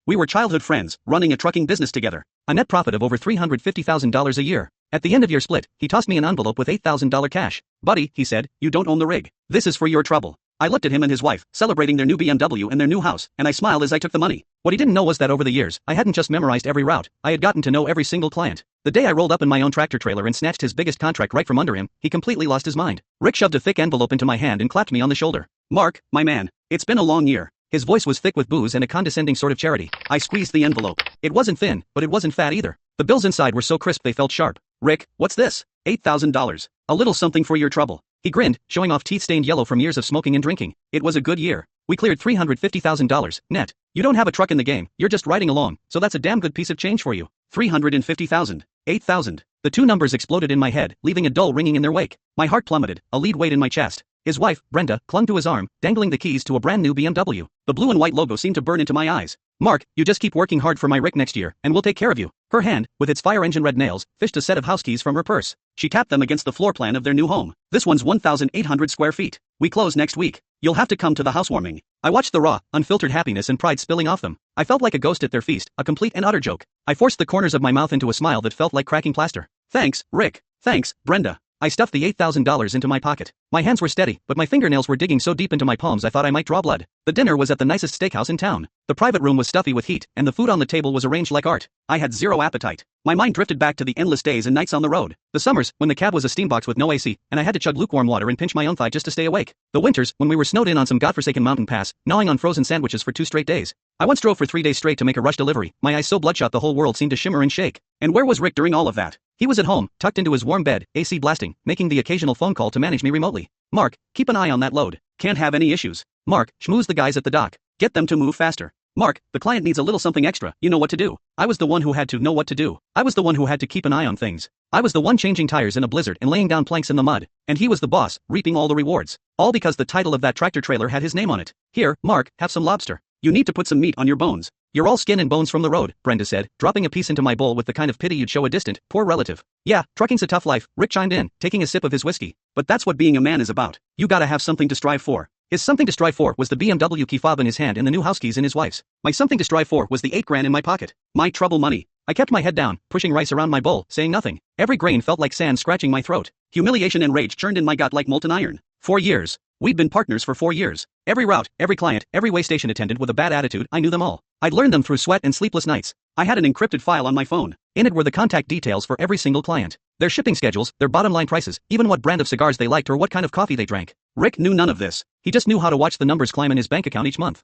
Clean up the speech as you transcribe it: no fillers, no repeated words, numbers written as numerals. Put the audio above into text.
We were childhood friends, running a trucking business together. A net profit of over $350,000 a year. At the end of year split, he tossed me an envelope with $8,000 cash. Buddy, he said, you don't own the rig. This is for your trouble. I looked at him and his wife, celebrating their new BMW and their new house, and I smiled as I took the money. What he didn't know was that over the years, I hadn't just memorized every route, I had gotten to know every single client. The day I rolled up in my own tractor trailer and snatched his biggest contract right from under him, he completely lost his mind. Rick shoved a thick envelope into my hand and clapped me on the shoulder. Mark, my man, it's been a long year. His voice was thick with booze and a condescending sort of charity. I squeezed the envelope. It wasn't thin, but it wasn't fat either. The bills inside were so crisp they felt sharp. Rick, what's this? $8,000. A little something for your trouble. He grinned, showing off teeth stained yellow from years of smoking and drinking. It was a good year. We cleared $350,000, net. You don't have a truck in the game, you're just riding along, so that's a damn good piece of change for you. 350,000. 8,000. The two numbers exploded in my head, leaving a dull ringing in their wake. My heart plummeted, a lead weight in my chest. His wife, Brenda, clung to his arm, dangling the keys to a brand new BMW. The blue and white logo seemed to burn into my eyes. Mark, you just keep working hard for my Rick next year, and we'll take care of you. Her hand, with its fire engine red nails, fished a set of house keys from her purse. She tapped them against the floor plan of their new home. This one's 1,800 square feet. We close next week. You'll have to come to the housewarming. I watched the raw, unfiltered happiness and pride spilling off them. I felt like a ghost at their feast, a complete and utter joke. I forced the corners of my mouth into a smile that felt like cracking plaster. Thanks, Rick. Thanks, Brenda. I stuffed the $8,000 into my pocket. My hands were steady, but my fingernails were digging so deep into my palms I thought I might draw blood. The dinner was at the nicest steakhouse in town. The private room was stuffy with heat, and the food on the table was arranged like art. I had zero appetite. My mind drifted back to the endless days and nights on the road. The summers, when the cab was a steambox with no AC, and I had to chug lukewarm water and pinch my own thigh just to stay awake. The winters, when we were snowed in on some godforsaken mountain pass, gnawing on frozen sandwiches for 2 straight days. I once drove for 3 days straight to make a rush delivery, my eyes so bloodshot the whole world seemed to shimmer and shake. And where was Rick during all of that? He was at home, tucked into his warm bed, AC blasting, making the occasional phone call to manage me remotely. Mark, keep an eye on that load. Can't have any issues. Mark, schmooze the guys at the dock. Get them to move faster. Mark, the client needs a little something extra, you know what to do. I was the one who had to know what to do. I was the one who had to keep an eye on things. I was the one changing tires in a blizzard and laying down planks in the mud. And he was the boss, reaping all the rewards. All because the title of that tractor trailer had his name on it. Here, Mark, have some lobster. You need to put some meat on your bones. You're all skin and bones from the road, Brenda said, dropping a piece into my bowl with the kind of pity you'd show a distant, poor relative. Yeah, trucking's a tough life, Rick chimed in, taking a sip of his whiskey. But that's what being a man is about. You gotta have something to strive for. His something to strive for was the BMW key fob in his hand and the new house keys in his wife's. My something to strive for was the $8,000 in my pocket. My trouble money. I kept my head down, pushing rice around my bowl, saying nothing. Every grain felt like sand scratching my throat. Humiliation and rage churned in my gut like molten iron. 4 years. We'd been partners for 4 years. Every route, every client, every way station attendant with a bad attitude, I knew them all. I'd learned them through sweat and sleepless nights. I had an encrypted file on my phone. In it were the contact details for every single client. Their shipping schedules, their bottom line prices, even what brand of cigars they liked or what kind of coffee they drank. Rick knew none of this. He just knew how to watch the numbers climb in his bank account each month.